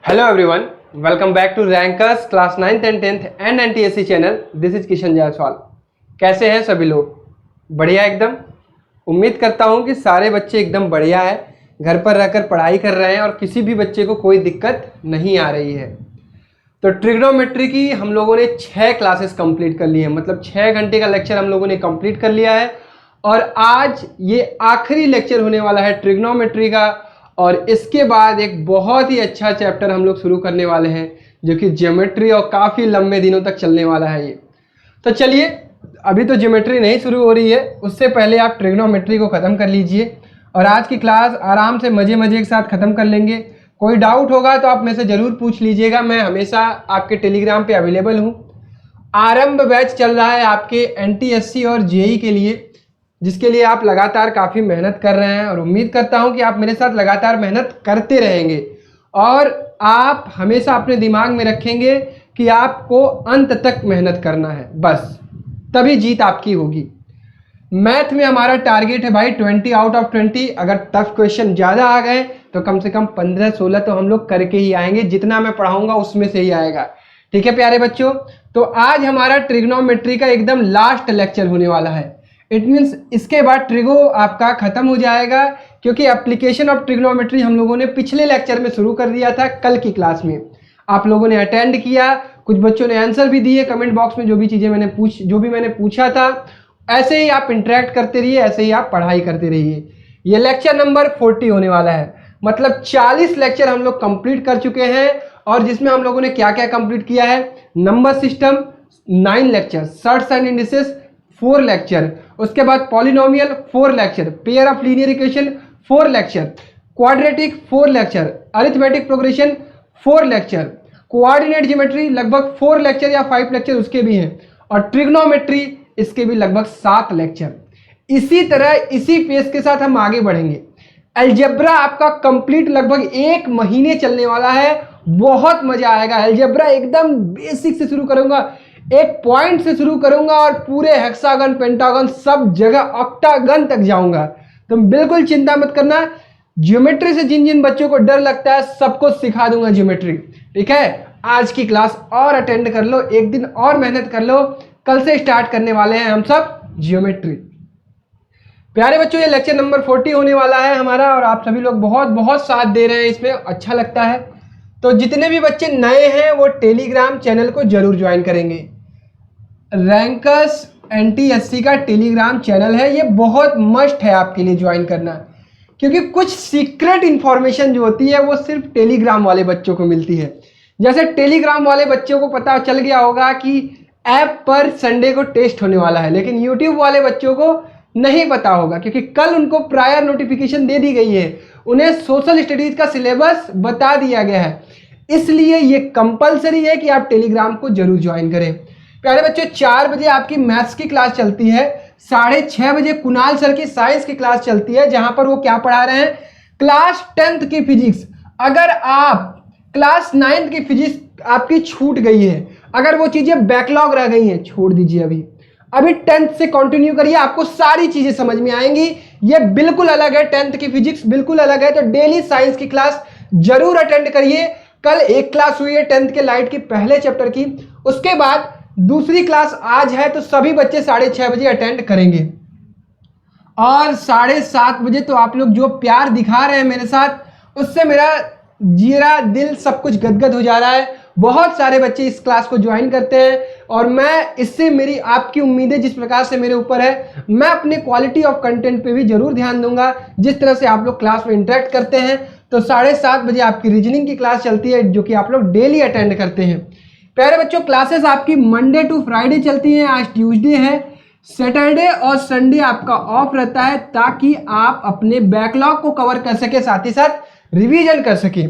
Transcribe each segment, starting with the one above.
Hello everyone, welcome back to Rankers Class 9th and 10th and NTSC channel. This is Kishan Jaiswal. कैसे हैं सभी लोग? बढ़िया एकदम। उम्मीद करता हूं कि सारे बच्चे एकदम बढ़िया है, घर पर रहकर पढ़ाई कर रहे हैं और किसी भी बच्चे को कोई दिक्कत नहीं आ रही है। तो ट्रिग्नोमेट्री की हम लोगों ने 6 क्लासेस कंप्लीट कर ली है, मतलब 6 घंटे का लेक्चर हम लोगों ने कंप्लीट कर लिया है और आज ये आखिरी लेक्चर होने वाला है ट्रिग्नोमेट्री का। और इसके बाद एक बहुत ही अच्छा चैप्टर हम लोग शुरू करने वाले हैं जो कि ज्योमेट्री और काफ़ी लंबे दिनों तक चलने वाला है ये। तो चलिए, अभी तो ज्योमेट्री नहीं शुरू हो रही है, उससे पहले आप ट्रिग्नोमेट्री को ख़त्म कर लीजिए और आज की क्लास आराम से मज़े के साथ ख़त्म कर लेंगे। कोई डाउट होगा तो आप मेरे से ज़रूर पूछ लीजिएगा, मैं हमेशा आपके टेलीग्राम पे अवेलेबल हूँ। आरंभ बैच चल रहा है आपके NTSC और JEE के लिए, जिसके लिए आप लगातार काफ़ी मेहनत कर रहे हैं और उम्मीद करता हूं कि आप मेरे साथ लगातार मेहनत करते रहेंगे और आप हमेशा अपने दिमाग में रखेंगे कि आपको अंत तक मेहनत करना है, बस तभी जीत आपकी होगी। मैथ में हमारा टारगेट है भाई 20 आउट ऑफ 20। अगर टफ क्वेश्चन ज़्यादा आ गए तो कम से कम 15-16 तो हम लोग करके ही आएंगे, जितना मैं पढ़ाऊँगा उसमें से ही आएगा। ठीक है प्यारे बच्चों, तो आज हमारा ट्रिग्नोमेट्री का एकदम लास्ट लेक्चर होने वाला है। इट मीन्स इसके बाद ट्रिगो आपका खत्म हो जाएगा, क्योंकि एप्लीकेशन ऑफ ट्रिग्नोमेट्री हम लोगों ने पिछले लेक्चर में शुरू कर दिया था। कल की क्लास में आप लोगों ने अटेंड किया, कुछ बच्चों ने आंसर भी दिए कमेंट बॉक्स में, जो भी मैंने पूछा था। ऐसे ही आप इंटरेक्ट करते रहिए, ऐसे ही आप पढ़ाई करते रहिए। ये लेक्चर नंबर 40 होने वाला है, मतलब 40 लेक्चर हम लोग कंप्लीट कर चुके हैं और जिसमें हम लोगों ने क्या क्या कंप्लीट किया है। Number system 9 lecture, shirts and indices 4 lecture, उसके बाद polynomial 4 lecture, pair of linear equation 4 lecture, quadratic 4 lecture, arithmetic progression 4 lecture, coordinate geometry लगभग 4 लेक्चर या 5 लेक्चर उसके भी हैं, और ट्रिग्नोमेट्री इसके भी लगभग 7 लेक्चर। इसी तरह इसी पेस के साथ हम आगे बढ़ेंगे। अलजेब्रा आपका कंप्लीट लगभग 1 महीने चलने वाला है, बहुत मजा आएगा। अलजेब्रा एकदम बेसिक से शुरू करूंगा, एक पॉइंट से शुरू करूंगा और पूरे हेक्सागन पेंटागन सब जगह ऑक्टागन तक जाऊंगा। तुम बिल्कुल चिंता मत करना, ज्योमेट्री से जिन जिन बच्चों को डर लगता है सबको सिखा दूंगा ज्योमेट्री। ठीक है, आज की क्लास और अटेंड कर लो, एक दिन और मेहनत कर लो, कल से स्टार्ट करने वाले हैं हम सब ज्योमेट्री। प्यारे बच्चों, ये लेक्चर नंबर 40 होने वाला है हमारा और आप सभी लोग बहुत बहुत साथ दे रहे हैं, इसमें अच्छा लगता है। तो जितने भी बच्चे नए हैं वो टेलीग्राम चैनल को जरूर ज्वाइन करेंगे। रैंकर्स NTSC का टेलीग्राम चैनल है, ये बहुत मस्ट है आपके लिए ज्वाइन करना, क्योंकि कुछ सीक्रेट इंफॉर्मेशन जो होती है वो सिर्फ टेलीग्राम वाले बच्चों को मिलती है। जैसे टेलीग्राम वाले बच्चों को पता चल गया होगा कि ऐप पर संडे को टेस्ट होने वाला है, लेकिन यूट्यूब वाले बच्चों को नहीं पता होगा, क्योंकि कल उनको प्रायर नोटिफिकेशन दे दी गई है, उन्हें सोशल स्टडीज का सिलेबस बता दिया गया है। इसलिए ये कंपलसरी है कि आप टेलीग्राम को जरूर ज्वाइन करें। प्यारे बच्चों, 4 बजे आपकी मैथ्स की क्लास चलती है, 6:30 बजे कुणाल सर की साइंस की क्लास चलती है, जहां पर वो क्या पढ़ा रहे हैं, क्लास 10th की फिजिक्स। अगर आप क्लास 9th की फिजिक्स आपकी छूट गई है, अगर वो चीजें बैकलॉग रह गई हैं, छोड़ दीजिए, अभी 10th से कंटिन्यू करिए, आपको सारी चीजें समझ में आएंगी। ये बिल्कुल अलग है, 10th की फिजिक्स बिल्कुल अलग है। तो डेली साइंस की क्लास जरूर अटेंड करिए। कल एक क्लास हुई है 10th के लाइट की पहले चैप्टर की, उसके बाद दूसरी क्लास आज है, तो सभी बच्चे 6:30 बजे अटेंड करेंगे। और 7:30 बजे तो आप लोग जो प्यार दिखा रहे हैं मेरे साथ, उससे मेरा जीरा दिल सब कुछ गदगद हो जा रहा है। बहुत सारे बच्चे इस क्लास को ज्वाइन करते हैं और मैं इससे मेरी आपकी उम्मीदें जिस प्रकार से मेरे ऊपर है, मैं अपने क्वालिटी ऑफ कंटेंट पे भी जरूर ध्यान दूंगा। जिस तरह से आप लोग क्लास में इंटरेक्ट करते हैं, तो 7:30 बजे आपकी रीजनिंग की क्लास चलती है, जो कि आप लोग डेली अटेंड करते हैं। प्यारे बच्चों, क्लासेस आपकी मंडे टू फ्राइडे चलती हैं, आज ट्यूसडे है। सैटरडे और संडे आपका ऑफ रहता है, ताकि आप अपने बैकलॉग को कवर कर सके, साथ ही साथ रिवीजन कर सके।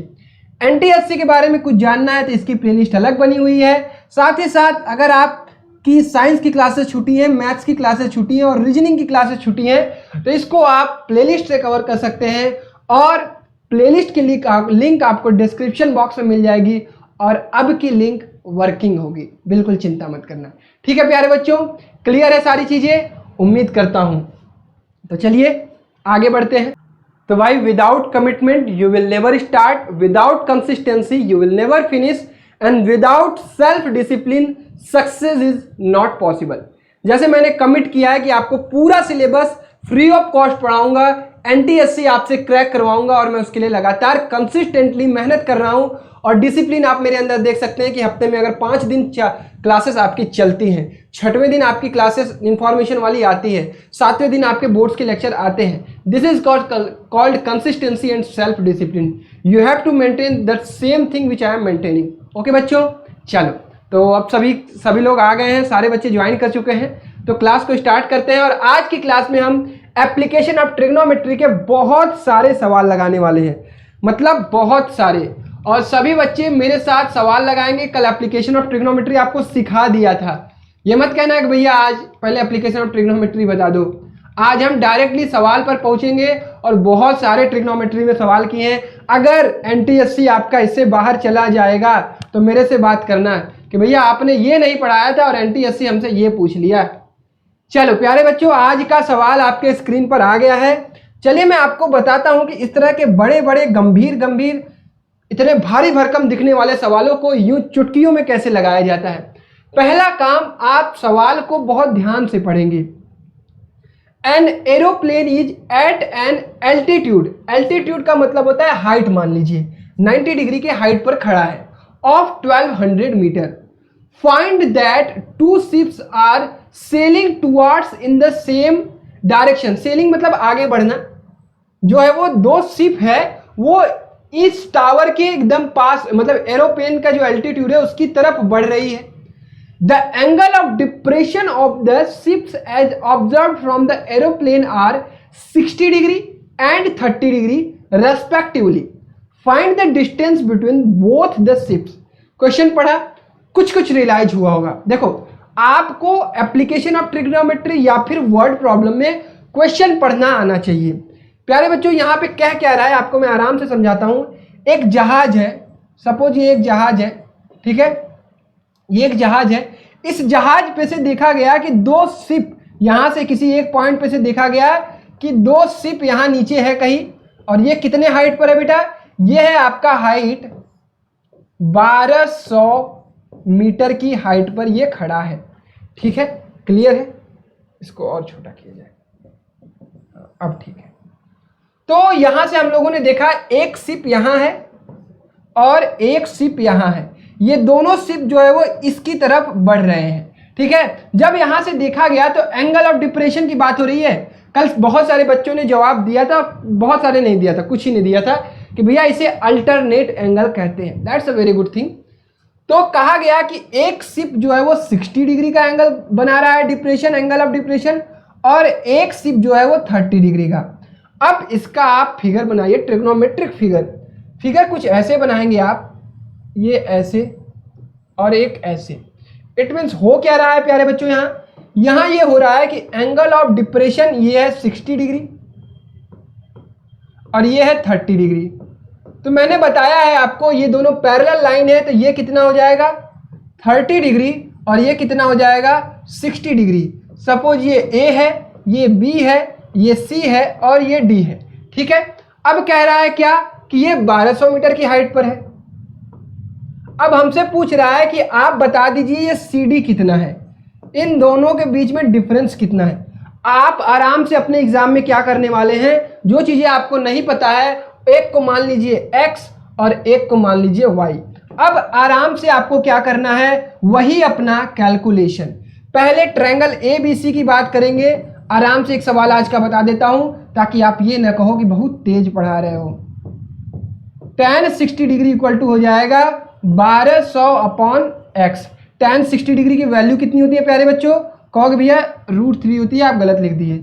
NTSC के बारे में कुछ जानना है तो इसकी प्लेलिस्ट अलग बनी हुई है। साथ ही साथ अगर आपकी साइंस की क्लासेस छूटी हैं, मैथ्स की क्लासेस छूटी हैं और रीजनिंग की क्लासेस छूटी हैं, तो इसको आप प्लेलिस्ट से कवर कर सकते हैं और प्लेलिस्ट की लिंक आपको डिस्क्रिप्शन बॉक्स में मिल जाएगी और अब की लिंक वर्किंग होगी, बिल्कुल चिंता मत करना। ठीक है प्यारे बच्चों, क्लियर है सारी चीजें, उम्मीद करता हूं। तो चलिए आगे बढ़ते हैं। तो भाई without commitment you will never start, without consistency you will never finish, and without self discipline success is not possible. जैसे मैंने कमिट किया है कि आपको पूरा सिलेबस फ्री ऑफ कॉस्ट पढ़ाऊंगा, एनटीएससी आपसे क्रैक करवाऊंगा, और मैं उसके लिए लगातार कंसिस्टेंटली मेहनत कर रहा हूं। और डिसिप्लिन आप मेरे अंदर देख सकते हैं कि हफ्ते में अगर 5 दिन क्लासेस आपकी चलती हैं, 6वें दिन आपकी क्लासेस इंफॉर्मेशन वाली आती है, 7वें दिन आपके बोर्ड्स के लेक्चर आते हैं। This is called consistency and self discipline. You have to maintain that same thing which I am maintaining. Okay बच्चों, चलो तो अब सभी लोग आ गए हैं, सारे बच्चे ज्वाइन कर चुके हैं, तो क्लास को स्टार्ट करते हैं। और आज की क्लास में हम एप्लीकेशन ऑफ ट्रिग्नोमेट्री के बहुत सारे सवाल लगाने वाले हैं, मतलब बहुत सारे, और सभी बच्चे मेरे साथ सवाल लगाएंगे। कल एप्लीकेशन ऑफ ट्रिग्नोमेट्री आपको सिखा दिया था, ये मत कहना कि भैया आज पहले एप्लीकेशन ऑफ ट्रिग्नोमेट्री बता दो। आज हम डायरेक्टली सवाल पर पहुंचेंगे और बहुत सारे ट्रिग्नोमेट्री में सवाल किए हैं। अगर एनटीएससी आपका इससे बाहर चला जाएगा तो मेरे से बात करना कि भैया आपने ये नहीं पढ़ाया था और एनटीएससी हमसे ये पूछ लिया। चलो प्यारे बच्चों, आज का सवाल आपके स्क्रीन पर आ गया है। चलिए मैं आपको बताता हूं कि इस तरह के बड़े बड़े गंभीर इतने भारी भरकम दिखने वाले सवालों को यूं चुटकियों में कैसे लगाया जाता है। पहला काम, आप सवाल को बहुत ध्यान से पढ़ेंगे। An aeroplane is at an altitude, altitude का मतलब होता है हाइट, मान लीजिए 90 डिग्री के हाइट पर खड़ा है, of 1200 metre. Find that 2 ships are sailing towards in the same direction. Sailing मतलब आगे बढ़ना, जो है वो 2 शिप है वो इस टावर के एकदम पास, मतलब एरोप्लेन का जो एल्टीट्यूड है उसकी तरफ बढ़ रही है। The angle of depression of the ships as observed from the aeroplane are 60 degree and 30 degree respectively. Find the distance between both the ships. Question पढ़ा, कुछ रियलाइज हुआ होगा। देखो, आपको एप्लीकेशन ऑफ ट्रिग्नोमेट्री या फिर वर्ड प्रॉब्लम में question पढ़ना आना चाहिए। प्यारे बच्चों, यहाँ पे क्या रहा है आपको मैं आराम से समझाता हूँ। एक जहाज है, सपोज ये एक जहाज है, ठीक है, ये एक जहाज है। इस जहाज पे से देखा गया कि 2 शिप, यहां से किसी एक पॉइंट पे से देखा गया कि 2 शिप यहां नीचे है कहीं, और ये कितने हाइट पर है बेटा, ये है आपका हाइट 1200 मीटर की हाइट पर ये खड़ा है। ठीक है, क्लियर है? इसको और छोटा किया जाए, अब ठीक है। तो यहां से हम लोगों ने देखा एक शिप यहां है और एक शिप यहां है, ये दोनों शिप जो है वो इसकी तरफ बढ़ रहे हैं। ठीक है, जब यहां से देखा गया तो एंगल ऑफ डिप्रेशन की बात हो रही है। कल बहुत सारे बच्चों ने जवाब दिया था, बहुत सारे नहीं दिया था, कुछ ही नहीं दिया था, कि भैया इसे अल्टरनेट एंगल कहते हैं। That's a very good thing. तो कहा गया कि एक शिप जो है वो 60 डिग्री का एंगल बना रहा है, डिप्रेशन, एंगल ऑफ डिप्रेशन, और एक शिप जो है वो 30 डिग्री का। अब इसका आप फिगर बनाइए, ट्रिग्नोमेट्रिक फिगर कुछ ऐसे बनाएंगे आप, ये ऐसे और एक ऐसे। इट मीन्स हो क्या रहा है प्यारे बच्चों, यहां ये हो रहा है कि एंगल ऑफ डिप्रेशन ये है 60 डिग्री और ये है 30 डिग्री। तो मैंने बताया है आपको ये दोनों पैरेलल लाइन है, तो ये कितना हो जाएगा 30 डिग्री और ये कितना हो जाएगा 60 डिग्री। सपोज ये A है, ये B है, ये C है और ये D है। ठीक है, अब कह रहा है क्या कि ये 1200 मीटर की हाइट पर है। अब हमसे पूछ रहा है कि आप बता दीजिए ये CD कितना है, इन दोनों के बीच में डिफरेंस कितना है। आप आराम से अपने एग्जाम में क्या करने वाले हैं, जो चीजें आपको नहीं पता है, एक को मान लीजिए x और एक को मान लीजिए y। अब आराम से आपको क्या करना है, वही अपना कैलकुलेशन। पहले ट्रायंगल ABC की बात करेंगे। आराम से एक सवाल आज का बता देता हूं ताकि आप ये ना कहो कि बहुत तेज पढ़ा रहे हो। tan 60 डिग्री इक्वल टू हो जाएगा 1200 अपॉन x। tan 60 डिग्री की वैल्यू कितनी होती है प्यारे बच्चों, कहोगे भैया √3 होती है, आप गलत लिख दिए।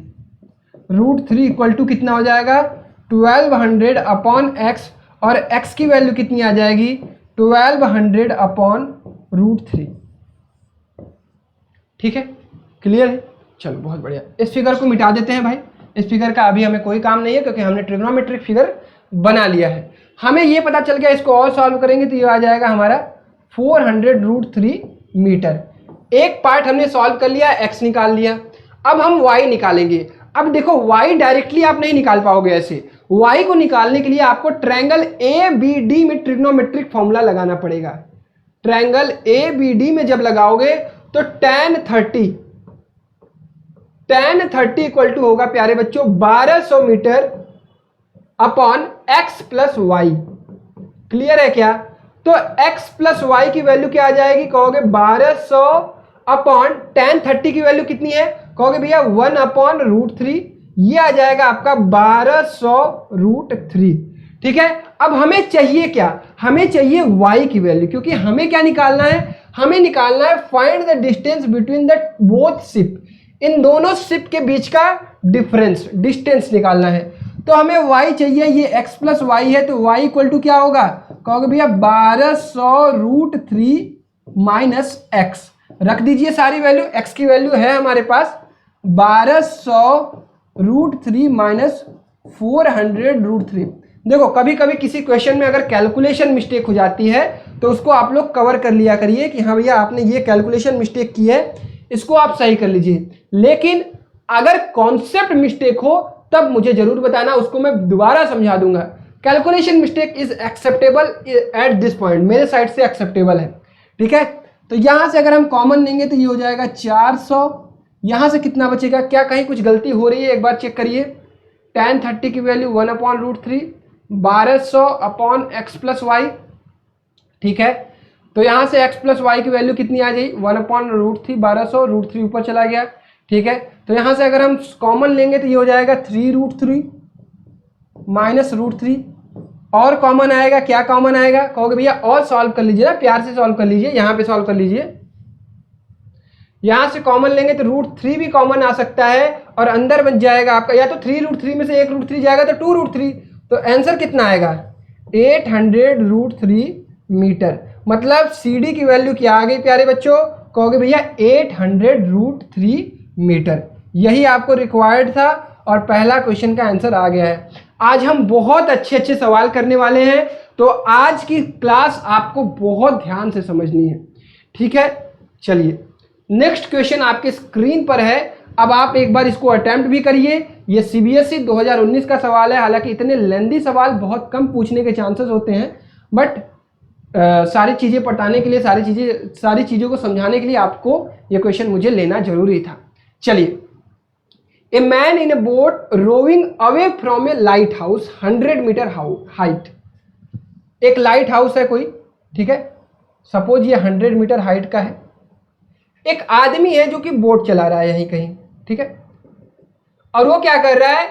√3 इक्वल टू कितना हो जाएगा 1200 अपॉन x, और x की वैल्यू कितनी आ जाएगी 1200 अपॉन √3। ठीक है, क्लियर है? चलो बहुत बढ़िया। इस फिगर को मिटा देते हैं भाई, इस फिगर का अभी हमें कोई काम नहीं है क्योंकि हमने ट्रिग्नोमेट्रिक फिगर बना लिया है। हमें ये पता चल गया, इसको और सॉल्व करेंगे तो ये आ जाएगा हमारा 400 √3 मीटर। एक पार्ट हमने सॉल्व कर लिया, x निकाल लिया। अब हम y निकालेंगे। अब देखो y डायरेक्टली आप नहीं निकाल पाओगे ऐसे, y को निकालने के लिए आपको ट्रायंगल ABD में ट्रिग्नोमेट्रिक फॉर्मूला लगाना पड़ेगा। ट्रायंगल ABD में जब लगाओगे तो tan 30 इक्वल टू होगा प्यारे बच्चों 1200 metre upon x plus y. Clear है क्या? तो x प्लस वाई की वैल्यू क्या आ जाएगी? कहोगे 1200 अपॉन tan 30 की वैल्यू कितनी है? कहोगे भैया 1 अपॉन √3, ये आ जाएगा आपका 1200√3। ठीक है, अब हमें चाहिए क्या? हमें चाहिए y की वैल्यू, क्योंकि हमें क्या निकालना है? हमें निकालना है find the distance between the both ship, इन दोनों शिप के बीच का डिस्टेंस निकालना है। तो हमें y चाहिए, ये x प्लस वाई है, तो y इक्वल टू क्या होगा? कहोगे भैया 1200√3 माइनस x। रख दीजिए सारी वैल्यू, x की वैल्यू है हमारे पास 1200√3 माइनस 400√3। देखो कभी कभी किसी क्वेश्चन में अगर कैलकुलेशन मिस्टेक हो जाती है तो उसको आप लोग कवर कर लिया करिए कि हाँ भैया आपने ये कैलकुलेशन मिस्टेक की है, इसको आप सही कर लीजिए। लेकिन अगर कॉन्सेप्ट मिस्टेक हो तब मुझे जरूर बताना, उसको मैं दोबारा समझा दूंगा। Calculation mistake is acceptable at this point, मेरे साइड से एक्सेप्टेबल है। ठीक है, तो यहां से अगर हम कॉमन लेंगे तो ये हो जाएगा 400। यहां से कितना बचेगा? क्या कहीं कुछ गलती हो रही है? एक बार चेक करिए। tan 30 की value 1 upon √3, 1200 upon x plus y. ठीक है, तो यहां से x प्लस वाई की वैल्यू कितनी आ जाएगी? 1 अपॉन √3, 1200√3 ऊपर चला गया। ठीक है, तो यहां से अगर हम कॉमन लेंगे तो ये हो जाएगा 3√3 माइनस √3, और कॉमन आएगा। क्या कॉमन आएगा? कहोगे भैया और सॉल्व कर लीजिए ना, प्यार से सॉल्व कर लीजिए, यहाँ पे सॉल्व कर लीजिए। यहां से कॉमन लेंगे तो √3 भी कॉमन आ सकता है, और अंदर बच जाएगा आपका या तो 3√3 में से एक √3 जाएगा तो 2√3। तो आंसर कितना आएगा? 800√3 मीटर। मतलब CD की वैल्यू क्या आ गई प्यारे बच्चों? कहोगे भैया 800√3 मीटर। यही आपको रिक्वायर्ड था और पहला क्वेश्चन का आंसर आ गया है। आज हम बहुत अच्छे अच्छे सवाल करने वाले हैं, तो आज की क्लास आपको बहुत ध्यान से समझनी है। ठीक है, चलिए नेक्स्ट क्वेश्चन आपके स्क्रीन पर है। अब आप एक बार इसको अटेम्प्ट भी करिए। ये CBSE 2019 का सवाल है। हालांकि इतने लेंदी सवाल बहुत कम पूछने के चांसेस होते हैं, बट सारी चीज़ें पढ़ाने के लिए, सारी चीज़ों को समझाने के लिए आपको ये क्वेश्चन मुझे लेना जरूरी था। चलिए, a man in a boat rowing away from a lighthouse 100 metre height. एक लाइट हाउस है कोई, ठीक है, सपोज ये 100 मीटर हाइट का है। एक आदमी है जो कि बोट चला रहा है यहीं कहीं, ठीक है, और वो क्या कर रहा है?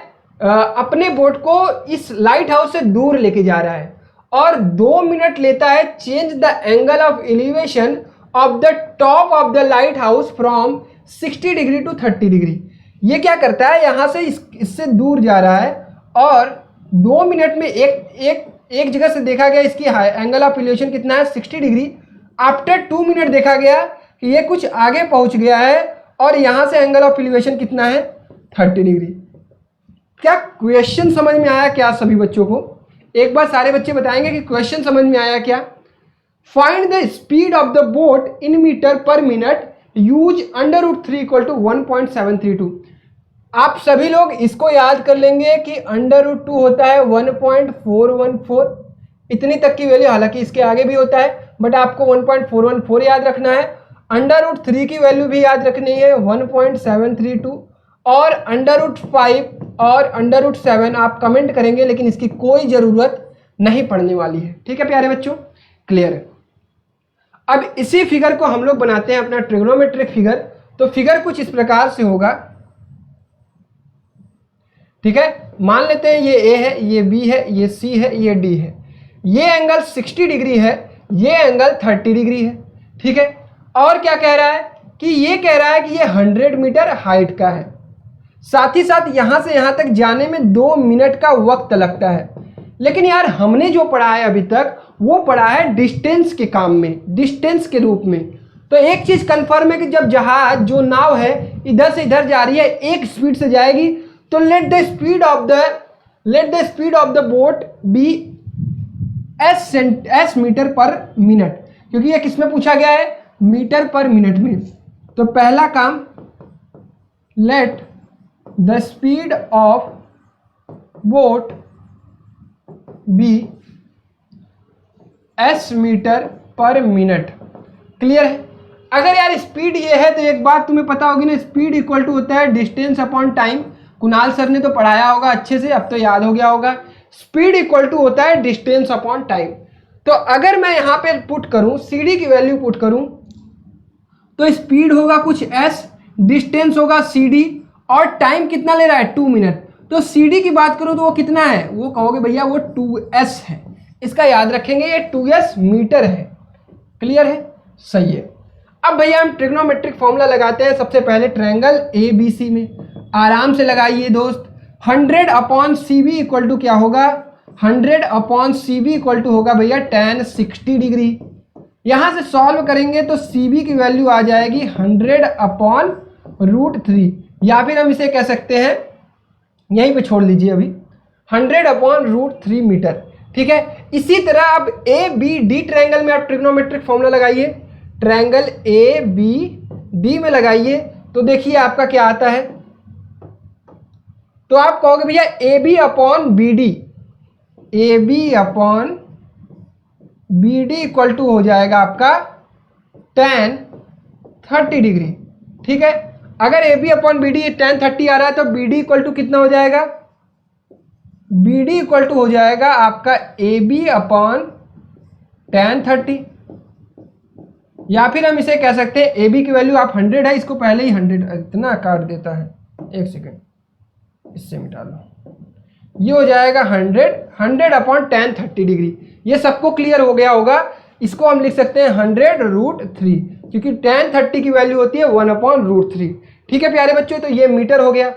अपने बोट को इस लाइट हाउस से दूर लेके जा रहा है, और 2 मिनट लेता है change the angle of elevation of the top of the lighthouse from 60 degree to 30 degree. ये क्या करता है? यहां से इससे दूर जा रहा है, और 2 मिनट में एक जगह से देखा गया इसकी एंगल ऑफ एलिवेशन कितना है? 60 डिग्री। आफ्टर 2 मिनट देखा गया कि ये कुछ आगे पहुंच गया है, और यहां से एंगल ऑफ एलिवेशन कितना है? 30 डिग्री। क्या क्वेश्चन समझ में आया क्या सभी बच्चों को? एक बार सारे बच्चे बताएंगे कि क्वेश्चन समझ में आया क्या? Find the speed of the boat in metre per minute, use √3 equal to 1.732। आप सभी लोग इसको याद कर लेंगे कि √2 होता है 1.414, इतनी तक की वैल्यू। हालांकि इसके आगे भी होता है, बट आपको 1.414 याद रखना है। √3 की वैल्यू भी याद रखनी है 1.732, और √5 और √7 आप कमेंट करेंगे, लेकिन इसकी कोई ज़रूरत नहीं पड़ने वाली है। ठीक है प्यारे बच्चों, क्लियर है? अब इसी फिगर को हम लोग बनाते हैं अपना ट्रिग्नोमेट्रिक फिगर। तो फिगर कुछ इस प्रकार से होगा, ठीक है। मान लेते हैं ये A है, ये B है, ये C है, ये D है। ये एंगल 60 डिग्री है, ये एंगल 30 डिग्री है, ठीक है। और क्या कह रहा है कि ये कह रहा है कि ये 100 मीटर हाइट का है, साथ ही साथ यहां से यहां तक जाने में 2 मिनट का वक्त लगता है। लेकिन यार हमने जो पढ़ा है अभी तक वो पढ़ा है डिस्टेंस के काम में, डिस्टेंस के रूप में। तो एक चीज कंफर्म है कि जब जहाज जो नाव है इधर से इधर जा रही है, एक स्पीड से जाएगी, तो let the speed of the boat be s metre per minute, क्योंकि ये किसमें पूछा गया है? मीटर पर मिनट में। तो पहला काम, let the speed of boat be s metre per minute. Clear है? अगर यार स्पीड ये है तो एक बात तुम्हें पता होगी ना, स्पीड इक्वल टू होता है distance upon time. Kunal sir ने तो पढ़ाया होगा अच्छे से, अब तो याद हो गया होगा। स्पीड इक्वल टू होता है डिस्टेंस अपॉन टाइम। तो अगर मैं यहां पे पुट करूं, सीडी की वैल्यू पुट करूं, तो स्पीड होगा कुछ एस, डिस्टेंस होगा सीडी, और टाइम कितना ले रहा है 2 मिनट। तो सीडी की बात करूं तो वो कितना है, वो कहोगे भैया वो 2s है। इसका याद रखेंगे, ये 2s मीटर है। क्लियर है? सही है। अब भैया हम ट्रिग्नोमेट्रिक फॉर्मूला लगाते हैं। सबसे पहले ट्रायंगल ABC में आराम से लगाइए दोस्त। 100 अपॉन CB इक्वल टू क्या होगा, 100 अपॉन CB इक्वल टू होगा भैया tan 60 डिग्री। यहां से सॉल्व करेंगे तो CB की वैल्यू आ जाएगी 100 अपॉन √3, या फिर हम इसे कह सकते हैं, यहीं पे छोड़ लीजिए अभी, 100 अपॉन √3 मीटर। ठीक है? इसी तरह अब ABD ट्रायंगल में आप ट्रिग्नोमेट्रिक फॉर्मूला लगाइए। ट्रायंगल ABD में लगाइए तो देखिए आपका क्या आता है। तो आप कहोगे भैया AB upon BD, AB upon BD equal to हो जाएगा आपका tan 30 डिग्री। ठीक है? अगर AB अपॉन BD tan 30 आ रहा है तो BD इक्वल टू कितना हो जाएगा, BD इक्वल टू हो जाएगा आपका AB अपॉन tan 30, या फिर हम इसे कह सकते हैं AB की वैल्यू आप 100 है, इसको पहले ही 100 इतना काट देता है, एक सेकेंड इससे मिटा लो, ये हो जाएगा 100 अपॉन tan 30 डिग्री। ये सबको क्लियर हो गया होगा। इसको हम लिख सकते हैं 100√3, क्योंकि tan 30 की वैल्यू होती है 1 अपॉन √3। ठीक है प्यारे बच्चों? तो ये मीटर हो गया।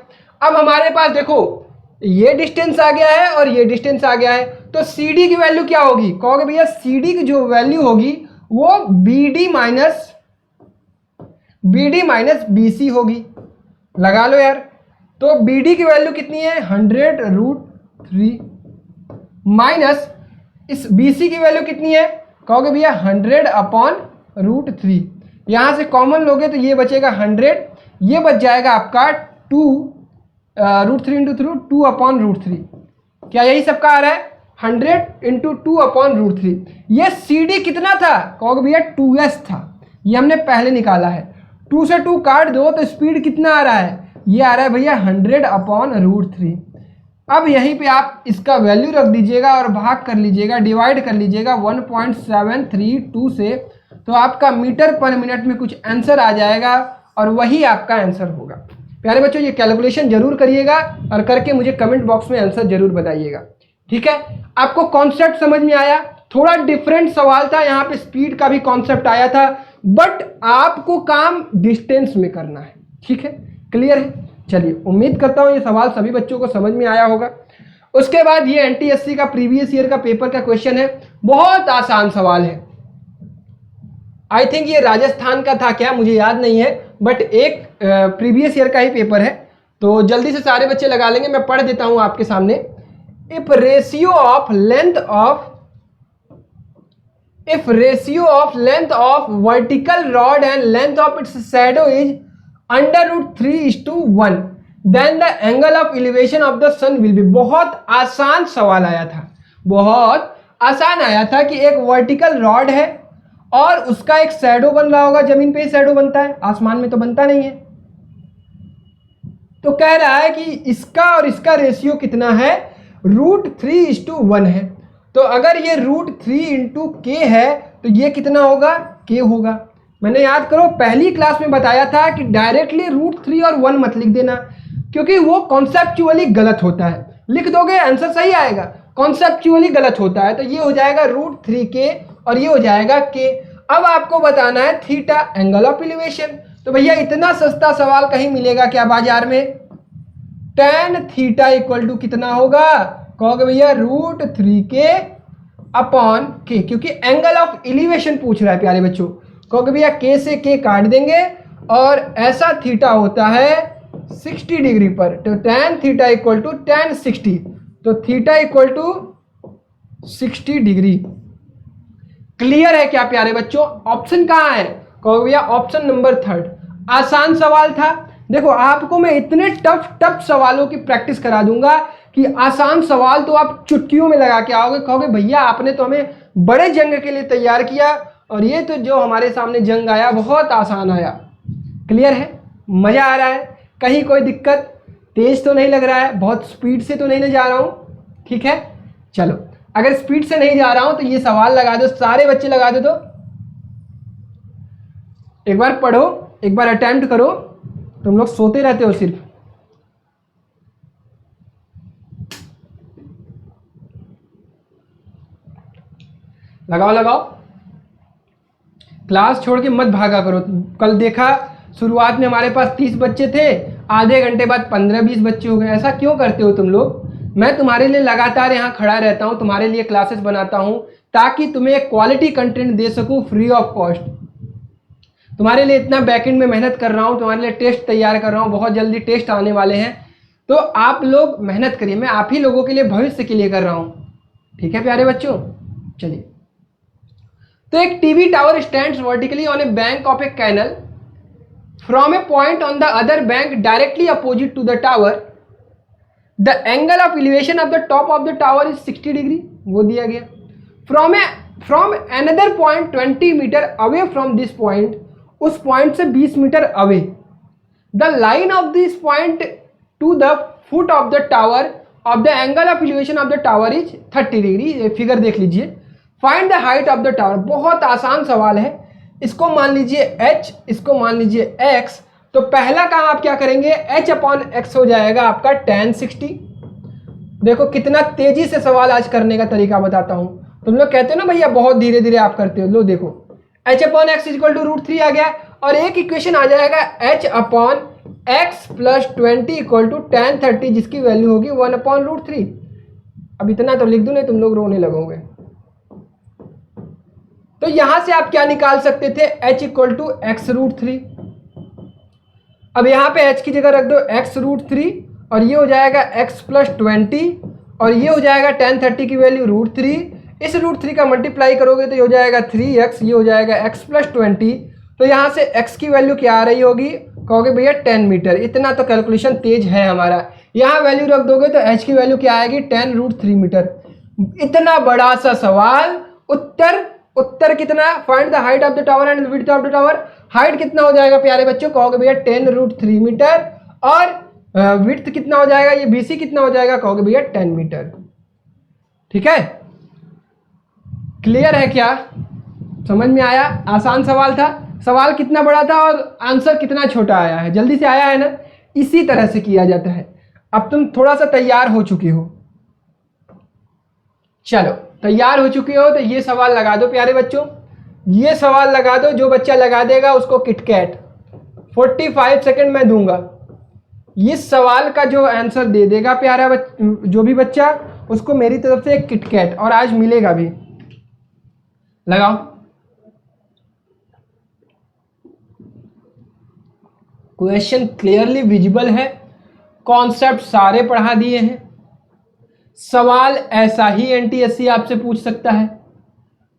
अब हमारे पास देखो ये डिस्टेंस आ गया है और ये डिस्टेंस आ गया है, तो CD की वैल्यू क्या होगी, कहोगे भैया CD की जो वैल्यू होगी वो BD माइनस BC होगी। लगा लो यार। तो BD की वैल्यू कितनी है, 100√3 माइनस इस BC की वैल्यू कितनी है, कहोगे भैया 100 अपॉन √3। यहां से कॉमन लोगे तो ये बचेगा 100, ये बच जाएगा आपका 2√3 इंटू 2 अपॉन √3। क्या यही सबका आ रहा है, 100 इंटू 2 अपॉन √3। ये CD कितना था, कहोगे भैया 2s था, ये हमने पहले निकाला है। 2 से 2 काट दो तो स्पीड कितना आ रहा है, ये आ रहा है भैया 100 अपॉन √3। अब यहीं पे आप इसका वैल्यू रख दीजिएगा और भाग कर लीजिएगा, डिवाइड कर लीजिएगा 1.732 से, तो आपका मीटर पर मिनट में कुछ आंसर आ जाएगा और वही आपका आंसर होगा। प्यारे बच्चों ये कैलकुलेशन जरूर करिएगा और करके मुझे कमेंट बॉक्स में आंसर जरूर बताइएगा। ठीक है? आपको कॉन्सेप्ट समझ में आया? थोड़ा डिफरेंट सवाल था, यहाँ पे स्पीड का भी कॉन्सेप्ट आया था, बट आपको काम डिस्टेंस में करना है। ठीक है? क्लियर है? चलिए, उम्मीद करता हूँ ये सवाल सभी बच्चों को समझ में आया होगा। उसके बाद ये NTSC का प्रीवियस ईयर का पेपर का क्वेश्चन है, बहुत आसान सवाल है। आई थिंक ये राजस्थान का था क्या, मुझे याद नहीं है, बट एक प्रीवियस ईयर का ही पेपर है, तो जल्दी से सारे बच्चे लगा लेंगे। मैं पढ़ देता हूं आपके सामने। If ratio of length of vertical rod and length of its shadow is √3:1 then the angle of elevation of the sun will be. बहुत आसान सवाल आया था, बहुत आसान आया था कि एक वर्टिकल रॉड है और उसका एक शैडो बन रहा होगा, जमीन पे ही शैडो बनता है, आसमान में तो बनता नहीं है। तो कह रहा है कि इसका और इसका रेशियो कितना है, √3:1 है। तो अगर ये √3 × k है तो ये कितना होगा, k होगा। मैंने याद करो पहली क्लास में बताया था कि डायरेक्टली √3 और 1 मत लिख देना, क्योंकि वो कॉन्सेप्चुअली गलत होता है। लिख दोगे आंसर सही आएगा, कॉन्सेप्चुअली गलत होता है। तो ये हो जाएगा √3k और ये हो जाएगा k। अब आपको बताना है थीटा, एंगल ऑफ एलिवेशन। तो भैया इतना सस्ता सवाल कहीं मिलेगा क्या बाजार में। tan थीटा इक्वल टू कितना होगा, कहोगे भैया √3k अपॉन k, क्योंकि एंगल ऑफ एलिवेशन पूछ रहा है प्यारे बच्चों। कहोगे भैया k से k काट देंगे और ऐसा थीटा होता है 60 डिग्री पर, तो tan theta equal to tan 60, तो theta equal to 60 degree. Clear है क्या प्यारे बच्चों? ऑप्शन कहाँ है, कहोगे भैया ऑप्शन नंबर 3। आसान सवाल था। देखो आपको मैं इतने टफ सवालों की प्रैक्टिस करा दूंगा कि आसान सवाल तो आप चुटकियों में लगा के आओगे, कहोगे भैया आपने तो हमें बड़े जंग के लिए तैयार किया और ये तो जो हमारे सामने जंग आया बहुत आसान आया। क्लियर है? मज़ा आ रहा है? कहीं कोई दिक्कत? तेज तो नहीं लग रहा है? बहुत स्पीड से तो नहीं जा रहा हूँ? ठीक है, चलो अगर स्पीड से नहीं जा रहा हूँ तो ये सवाल लगा दो, सारे बच्चे लगा दो। तो एक बार पढ़ो, एक बार अटेम्प्ट करो। तुम लोग सोते रहते हो सिर्फ। लगाओ लगाओ, क्लास छोड़ के मत भागा करो। कल देखा शुरुआत में हमारे पास 30 बच्चे थे, आधे घंटे बाद 15-20 बच्चे हो गए। ऐसा क्यों करते हो तुम लोग? मैं तुम्हारे लिए लगातार यहाँ खड़ा रहता हूँ, तुम्हारे लिए क्लासेस बनाता हूँ ताकि तुम्हें एक क्वालिटी कंटेंट दे सकूँ फ्री ऑफ कॉस्ट। तुम्हारे लिए इतना बैकएंड में मेहनत कर रहा हूँ, तुम्हारे लिए टेस्ट तैयार कर रहा हूँ, बहुत जल्दी टेस्ट आने वाले हैं, तो आप लोग मेहनत करिए। मैं आप ही लोगों के लिए, भविष्य के लिए कर रहा हूँ। ठीक है प्यारे बच्चों, चलिए। तो एक TV tower stands vertically on a bank of a canal from a point on the other bank directly opposite to the tower. The angle of elevation of the top of the tower is 60 degree, वो दिया गया। From another point 20 metre away from this point, उस point से 20 metre away, the line of this point to the foot of the tower of the angle of elevation of the tower is 30 degree. Figure देख लीजिए। Find the height of the tower, बहुत आसान सवाल है। इसको मान लीजिए h, इसको मान लीजिए x। तो पहला काम आप क्या करेंगे, h/x हो जाएगा आपका tan 60। देखो कितना तेजी से सवाल आज करने का तरीका बताता हूं। तुम लोग कहते हो ना भैया बहुत धीरे धीरे आप करते हो, लो देखो h/x इक्वल टू √3 आ गया और एक इक्वेशन आ जाएगा h/x plus 20 equal to tan 30, जिसकी वैल्यू होगी 1/√3। अब इतना तो लिख दो, नहीं तुम लोग रोने लगोगे। तो यहां से आप क्या निकाल सकते थे, h इक्वल टू x√3। अब यहां पे h की जगह रख दो x√3 और ये हो जाएगा x प्लस 20 और ये हो जाएगा tan 30 की वैल्यू √3। इस √3 का मल्टीप्लाई करोगे तो ये हो जाएगा 3x, ये हो जाएगा x प्लस 20। तो यहां से x की वैल्यू क्या आ रही होगी, कहोगे भैया 10 मीटर। इतना तो कैलकुलेशन तेज है हमारा। यहाँ वैल्यू रख दोगे तो h की वैल्यू क्या आएगी, 10√3 मीटर। इतना बड़ा सा सवाल, उत्तर कितना, find the height of the tower and width of the tower. Height कितना हो जाएगा प्यारे बच्चों, कहोगे भैया 10√3 मीटर और विड्थ कितना हो जाएगा, ये BC कितना हो जाएगा, कहोगे भैया 10 मीटर। ठीक है, क्लियर है क्या, समझ में आया? आसान सवाल था। सवाल कितना बड़ा था और आंसर कितना छोटा आया है, जल्दी से आया है ना। इसी तरह से किया जाता है। अब तुम थोड़ा सा तैयार हो चुके हो, चलो तैयार हो चुके हो तो ये सवाल लगा दो प्यारे बच्चों, ये सवाल लगा दो। जो बच्चा लगा देगा उसको किटकैट 45 सेकंड मैं दूंगा। इस सवाल का जो आंसर दे देगा प्यारा जो भी बच्चा, उसको मेरी तरफ से एक किटकैट, और आज मिलेगा भी। लगाओ। क्वेश्चन क्लियरली विजिबल है, कॉन्सेप्ट सारे पढ़ा दिए हैं। सवाल ऐसा ही एनटीएससी आपसे पूछ सकता है।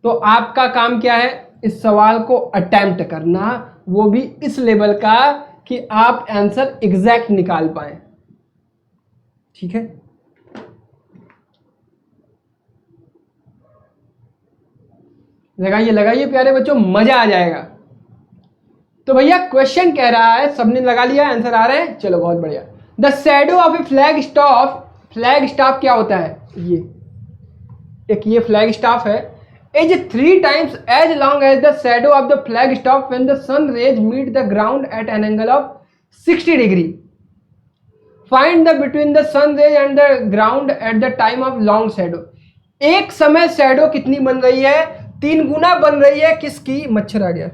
तो आपका काम क्या है, इस सवाल को अटेम्प्ट करना, वो भी इस लेवल का कि आप आंसर एग्जैक्ट निकाल पाए। ठीक है, लगाइए लगाइए प्यारे बच्चों, मजा आ जाएगा। तो भैया क्वेश्चन कह रहा है, सबने लगा लिया, आंसर आ रहे हैं, चलो बहुत बढ़िया। The shadow of A flag staff, flag staff क्या होता है, ये फ्लैग स्टाफ है, is 3 times as long as the shadow of the flag staff when the sun rays meet the ground at an angle of 60 degree. Find the between the sun rays and the ground at the time of long shadow. एक समय shadow कितनी बन रही है, 3 गुना बन रही है किसकी, मच्छर आ गया।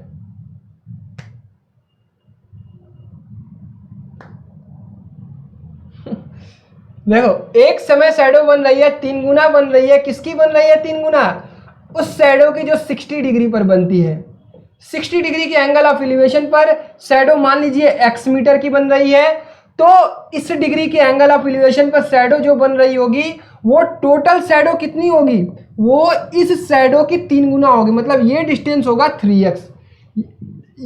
देखो एक समय शैडो बन रही है, 3 गुना बन रही है, किसकी बन रही है 3 गुना, उस शैडो की जो 60 डिग्री पर बनती है। 60 डिग्री के एंगल ऑफ एलिवेशन पर शैडो मान लीजिए x मीटर की बन रही है, तो इस डिग्री के एंगल ऑफ एलिवेशन पर शैडो जो बन रही होगी वो टोटल शैडो कितनी होगी, वो इस शैडो की 3 गुना होगी, मतलब ये डिस्टेंस होगा 3x।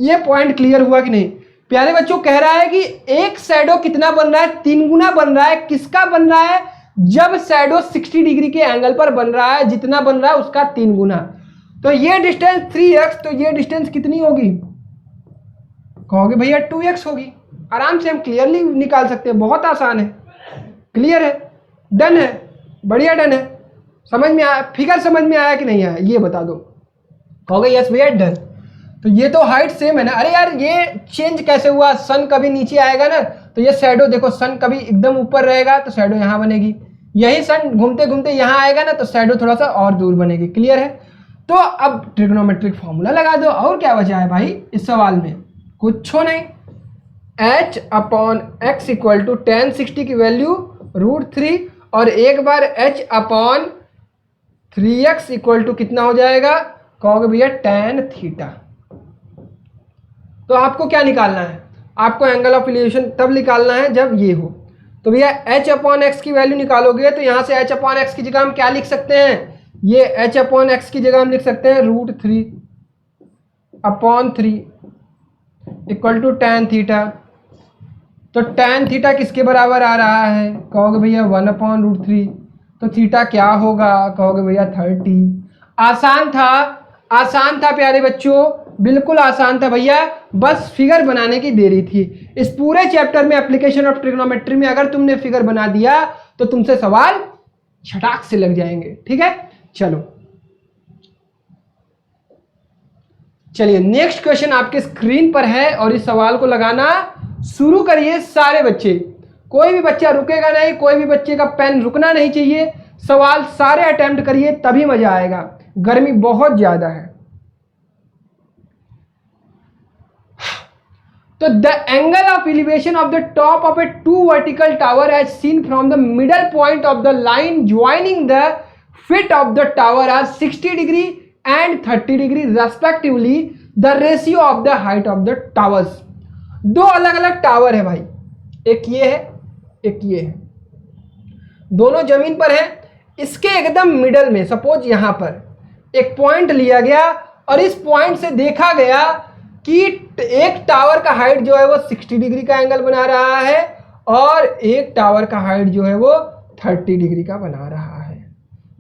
ये पॉइंट क्लियर हुआ कि नहीं प्यारे बच्चों? कह रहा है कि एक शैडो कितना बन रहा है, 3 गुना बन रहा है, किसका बन रहा है, जब शैडो 60 डिग्री के एंगल पर बन रहा है, जितना बन रहा है उसका 3 गुना। तो ये डिस्टेंस 3x, तो ये डिस्टेंस कितनी होगी? कहोगे भैया 2x होगी। आराम से हम क्लियरली निकाल सकते हैं, बहुत आसान है, क्लियर है, डन है, बढ़िया डन है। समझ में आया? फिगर समझ में आया कि नहीं आया ये बता दो। कहोगे यस भैया डन। तो ये तो हाइट सेम है ना। अरे यार ये चेंज कैसे हुआ? सन कभी नीचे आएगा ना तो ये शैडो देखो, सन कभी एकदम ऊपर रहेगा तो शैडो यहाँ बनेगी, यही सन घूमते घूमते यहाँ आएगा ना तो शैडो थोड़ा सा और दूर बनेगी। क्लियर है? तो अब ट्रिग्नोमेट्रिक फॉर्मूला लगा दो। और क्या बचा है भाई इस सवाल में? कुछ नहीं, h upon x equal to tan 60 की वैल्यू √3 और एक बार h upon 3x equal to कितना हो जाएगा? कहोगे भैया tan थीटा। तो आपको क्या निकालना है? आपको एंगल ऑफ इल्यूशन तब निकालना है जब ये हो। तो भैया h अपॉन एक्स की वैल्यू निकालोगे तो यहाँ से h अपॉन एक्स की जगह हम क्या लिख सकते हैं? ये h अपॉन एक्स की जगह हम लिख सकते हैं √3 upon 3 equal to tan theta. तो tan थीटा किसके बराबर आ रहा है? कहोगे भैया 1 अपॉन √3। तो थीटा क्या होगा? कहोगे भैया 30। आसान था, आसान था प्यारे बच्चों, बिल्कुल आसान था भैया, बस फिगर बनाने की देरी थी। इस पूरे चैप्टर में एप्लीकेशन ऑफ ट्रिग्नोमेट्री में अगर तुमने फिगर बना दिया तो तुमसे सवाल छटाक से लग जाएंगे। ठीक है, चलो चलिए नेक्स्ट क्वेश्चन आपके स्क्रीन पर है और इस सवाल को लगाना शुरू करिए सारे बच्चे। कोई भी बच्चा रुकेगा नहीं, कोई भी बच्चे का पेन रुकना नहीं चाहिए। सवाल सारे अटेम्प्ट करिए तभी मजा आएगा, गर्मी बहुत ज्यादा है। तो the angle of elevation of the top of a 2 vertical tower as seen from the middle point of the line joining the feet of the tower are 60 degree and 30 degree respectively. The ratio of the height of the towers. दो अलग अलग tower है भाई, एक ये है एक ये है, दोनों जमीन पर है। इसके एकदम मिडल में सपोज यहां पर एक पॉइंट लिया गया और इस पॉइंट से देखा गया कि एक टावर का हाइट जो है वो 60 डिग्री का एंगल बना रहा है और एक टावर का हाइट जो है वो 30 डिग्री का बना रहा है।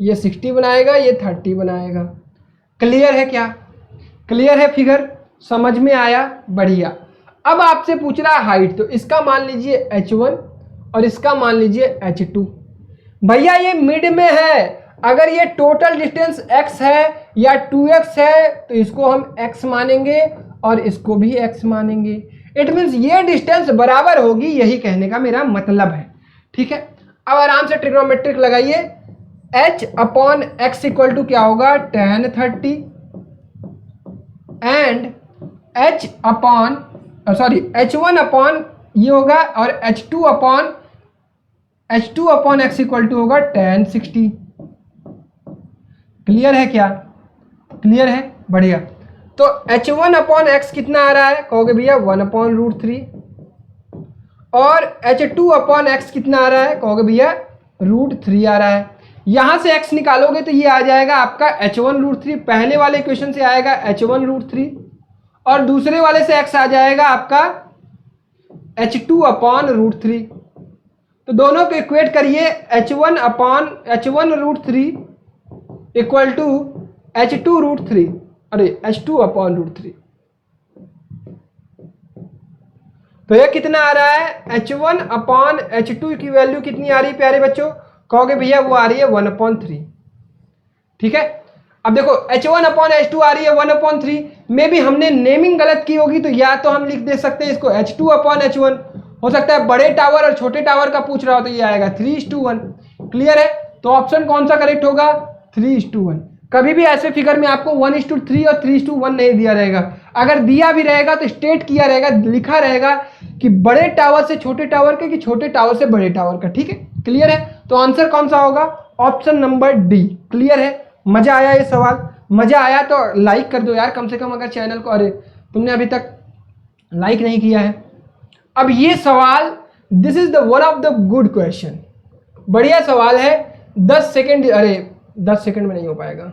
ये 60 बनाएगा, ये 30 बनाएगा। क्लियर है क्या? क्लियर है? फिगर समझ में आया? बढ़िया। अब आपसे पूछ रहा है हाइट, तो इसका मान लीजिए h1 और इसका मान लीजिए h2। भैया ये मिड में है, अगर ये टोटल डिस्टेंस x है या 2x है तो इसको हम x मानेंगे और इसको भी x मानेंगे। इट मीन्स ये डिस्टेंस बराबर होगी, यही कहने का मेरा मतलब है। ठीक है, अब आराम से ट्रिग्नोमेट्रिक लगाइए। h upon x equal to क्या होगा? tan 30 and h upon h1 upon ये होगा और h2 upon x equal to होगा tan 60। क्लियर है क्या? क्लियर है? बढ़िया। तो h1 अपॉन एक्स कितना आ रहा है? कहोगे भैया 1 अपॉन √3 और h2 अपॉन एक्स कितना आ रहा है? कहोगे भैया √3 आ रहा है। यहां से x निकालोगे तो ये आ जाएगा आपका h1 √3, पहले वाले इक्वेशन से आएगा h1 √3 और दूसरे वाले से x आ जाएगा आपका h2 अपॉन √3। तो दोनों को इक्वेट करिए, h1 √3 इक्वल टू h2 √3, अरे h2 अपॉन √3। तो ये कितना आ रहा है? h1 अपॉन h2 की वैल्यू कितनी आ रही है प्यारे बच्चों? कहोगे भैया वो आ रही है 1/3। ठीक है, अब देखो h1 अपॉन h2 आ रही है 1/3 में भी हमने नेमिंग गलत की होगी, तो या तो हम लिख दे सकते हैं इसको h2 अपॉन h1। हो सकता है बड़े टावर और छोटे टावर का पूछ रहा हो तो ये आएगा 3:1। क्लियर है? तो ऑप्शन कौन सा करेक्ट होगा? 3:1। कभी भी ऐसे फिगर में आपको 1:3 और 3:1 नहीं दिया रहेगा। अगर दिया भी रहेगा तो स्टेट किया रहेगा, लिखा रहेगा कि बड़े टावर से छोटे टावर का कि छोटे टावर से बड़े टावर का। ठीक है, क्लियर है? तो आंसर कौन सा होगा? Option number D. क्लियर है? मजा आया ये सवाल? मजा आया तो लाइक कर दो यार कम से कम, अगर चैनल को, अरे तुमने अभी तक लाइक नहीं किया है। अब ये सवाल, this is the one of the good question, बढ़िया सवाल है। 10 सेकेंड, अरे 10 सेकेंड में नहीं हो पाएगा,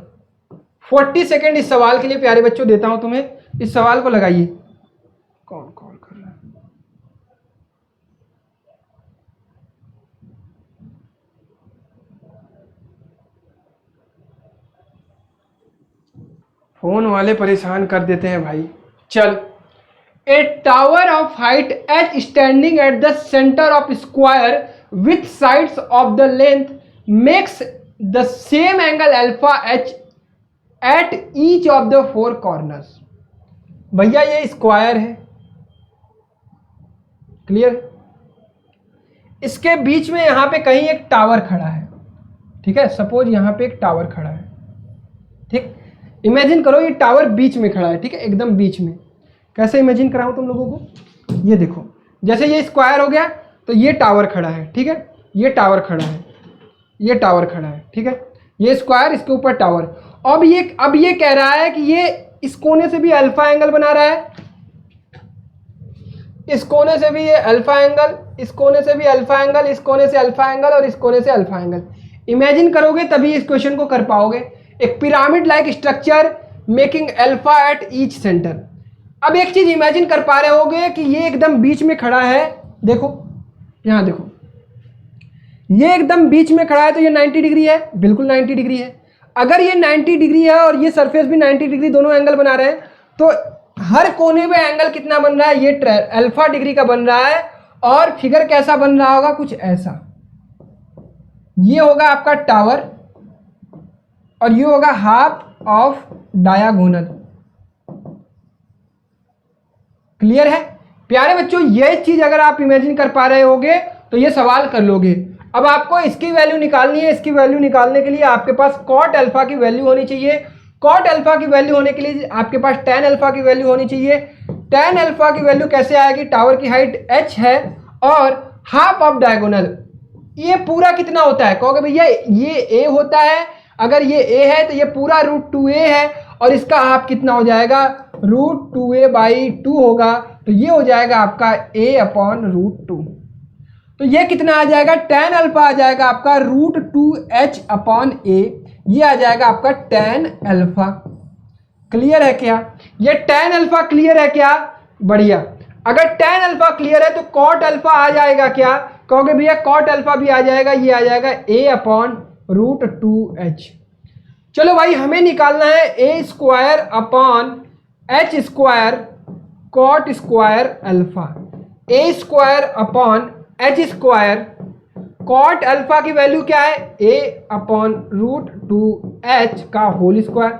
40 सेकेंड इस सवाल के लिए प्यारे बच्चों देता हूं तुम्हें। इस सवाल को लगाइए। कौन कॉल कर रहा है? फोन वाले परेशान कर देते हैं भाई। चल, ए tower of height H standing at the centre of square with sides of the length makes the same angle alpha H at each of the four corners. भैया ये स्क्वायर है, क्लियर। इसके बीच में यहां पे कहीं एक टावर खड़ा है, ठीक है। सपोज यहां पे एक टावर खड़ा है, ठीक। इमेजिन करो ये टावर बीच में खड़ा है, ठीक है, एकदम बीच में। कैसे इमेजिन कराऊं तुम लोगों को? ये देखो, जैसे ये स्क्वायर हो गया तो ये टावर खड़ा है, ठीक है, ये टावर खड़ा है, ये टावर खड़ा है, ठीक है, ये स्क्वायर, इसके ऊपर टावर। अब ये कह रहा है कि ये इस कोने से भी अल्फा एंगल बना रहा है, इस कोने से भी ये अल्फा एंगल, इस कोने से भी अल्फा एंगल, इस कोने से अल्फा एंगल और इस कोने से अल्फा एंगल। इमेजिन करोगे तभी इस क्वेश्चन को कर पाओगे। एक pyramid like structure making alpha at each centre. अब एक चीज इमेजिन कर पा रहे होगे कि ये एकदम बीच में खड़ा है, देखो यहां देखो, ये एकदम बीच में खड़ा है तो ये 90 डिग्री है, बिल्कुल 90 डिग्री है। अगर ये 90 डिग्री है और ये सरफेस भी 90 डिग्री, दोनों एंगल बना रहे हैं, तो हर कोने में एंगल कितना बन रहा है? ये अल्फा डिग्री का बन रहा है। और फिगर कैसा बन रहा होगा? कुछ ऐसा। ये होगा आपका टावर और ये होगा हाफ ऑफ डायगोनल। क्लियर है प्यारे बच्चों? ये चीज अगर आप इमेजिन कर पा रहे होगे तो ये सवाल कर लोगे। अब आपको इसकी वैल्यू निकालनी है। इसकी वैल्यू निकालने के लिए आपके पास कॉट अल्फा की वैल्यू होनी चाहिए। कॉट अल्फा की वैल्यू होने के लिए आपके पास टैन अल्फा की वैल्यू होनी चाहिए। टैन अल्फा की वैल्यू कैसे आएगी? टावर की हाइट h है और हाफ ऑफ डायगोनल। ये पूरा कितना होता है? कहोगे भैया ये a होता है, अगर ये a है तो ये पूरा √2a है और इसका हाफ कितना हो जाएगा? √2a/2 होगा। तो ये हो जाएगा आपका a/√2। तो ये कितना आ जाएगा? टैन अल्फा आ जाएगा आपका √2h/a। ये आ जाएगा आपका टैन अल्फा। क्लियर है क्या? ये टैन अल्फा क्लियर है क्या? बढ़िया। अगर टैन अल्फा क्लियर है तो कॉट अल्फा आ जाएगा क्या? कहोगे भैया कॉट अल्फा भी आ जाएगा। ये आ जाएगा a/√2h। चलो भाई, हमें निकालना है a²/h² cot square alpha. a²/h² cot alpha की वैल्यू क्या है? a/√2h का होल स्क्वायर।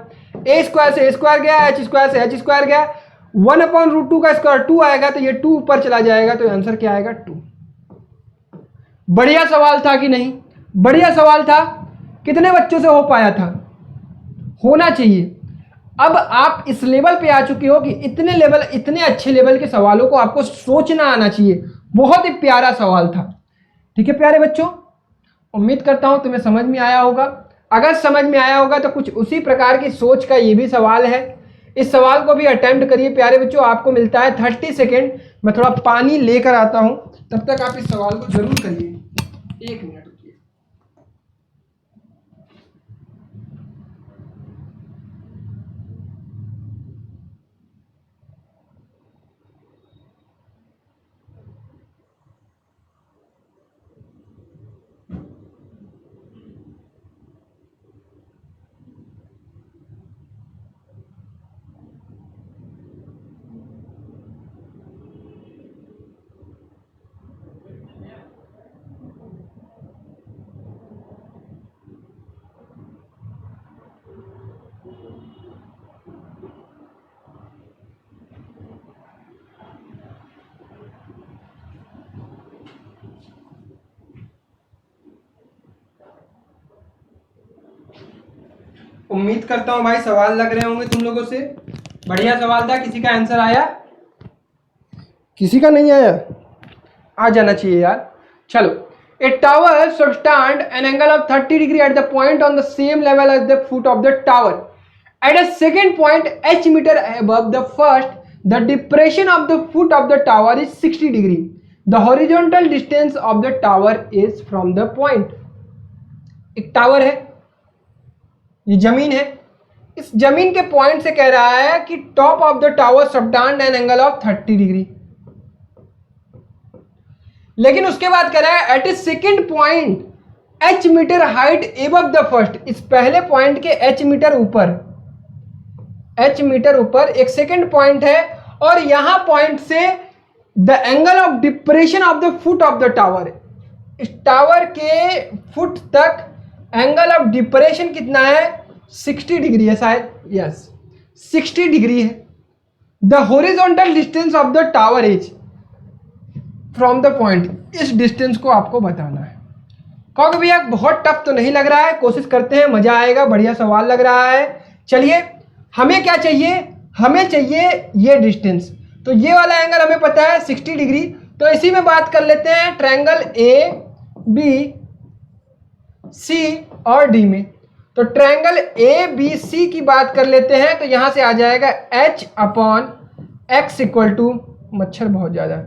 a² से a² गया, h² से h² गया, 1/√2 का स्क्वायर 2 आएगा, तो ये 2 ऊपर चला जाएगा, तो आंसर क्या आएगा? 2। बढ़िया सवाल था कि नहीं? बढ़िया सवाल था। कितने बच्चों से हो पाया था? होना चाहिए। अब आप इस लेवल पे आ चुके हो कि इतने अच्छे लेवल के सवालों को आपको सोचना आना चाहिए। बहुत ही प्यारा सवाल था। ठीक है प्यारे बच्चों, उम्मीद करता हूं तुम्हें समझ में आया होगा। अगर समझ में आया होगा तो कुछ उसी प्रकार की सोच का ये भी सवाल है। इस सवाल को भी अटेम्प्ट करिए प्यारे बच्चों। आपको मिलता है 30 सेकेंड। मैं थोड़ा पानी लेकर आता हूं, तब तक आप इस सवाल को जरूर करिए। 1 मिनट। उम्मीद करता हूं भाई सवाल लग रहे होंगे तुम लोगों से। बढ़िया सवाल था। किसी का आंसर आया? किसी का नहीं आया? आ जाना चाहिए यार। चलो, a tower should stand an angle of 30 degree at the point on the same level as the foot of the tower at a second point h metre above the first. The depression of the foot of the tower is 60 degree. The horizontal distance of the tower is from the point. एक tower है, ये जमीन है। इस जमीन के point से कह रहा है कि top of the tower subtend an angle of 30 degree. लेकिन उसके बाद कह रहा है at a second point h metre height above the first. इस पहले पॉइंट के h मीटर ऊपर h मीटर ऊपर एक सेकंड पॉइंट है, और यहां पॉइंट से the angle of depression of the foot of the tower, इस टावर के फुट तक एंगल ऑफ डिप्रेशन कितना है? 60 डिग्री है शायद, यस 60 डिग्री है। The horizontal distance of the tower is from the point, इस डिस्टेंस को आपको बताना है। कहोगे भैया बहुत टफ तो नहीं लग रहा है, कोशिश करते हैं, मजा आएगा, बढ़िया सवाल लग रहा है। चलिए हमें क्या चाहिए? हमें चाहिए ये डिस्टेंस, तो ये वाला एंगल हमें पता है 60 डिग्री, तो इसी में बात कर लेते हैं ट्रायंगल ए बी सी और डी में। तो ट्रायंगल ए बी सी की बात कर लेते हैं, तो यहां से आ जाएगा h upon x equal to, मच्छर बहुत ज़्यादा,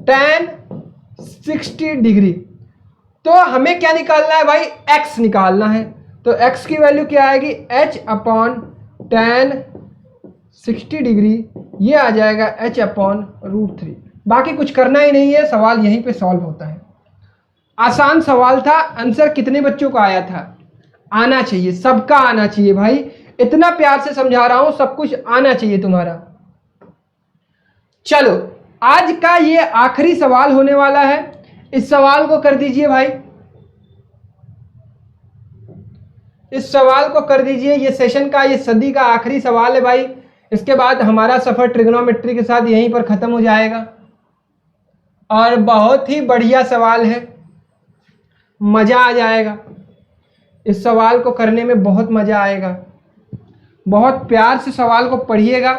tan 60 डिग्री। तो हमें क्या निकालना है भाई? x निकालना है, तो x की वैल्यू क्या आएगी? h अपॉन tan 60 डिग्री, ये आ जाएगा h अपॉन √3। बाकी कुछ करना ही नहीं है, सवाल यहीं पे सॉल्व होता है। आसान सवाल था। आंसर कितने बच्चों को आया था? आना चाहिए, सबका आना चाहिए भाई, इतना प्यार से समझा रहा हूं, सब कुछ आना चाहिए तुम्हारा। चलो आज का ये आखिरी सवाल होने वाला है, इस सवाल को कर दीजिए भाई, इस सवाल को कर दीजिए। ये सेशन का, ये सदी का आखिरी सवाल है भाई, इसके बाद हमारा सफर ट्रिग्नोमेट्री के साथ यहीं पर खत्म हो जाएगा। और बहुत ही बढ़िया सवाल है, मजा आ जाएगा, इस सवाल को करने में बहुत मजा आएगा। बहुत प्यार से सवाल को पढ़िएगा,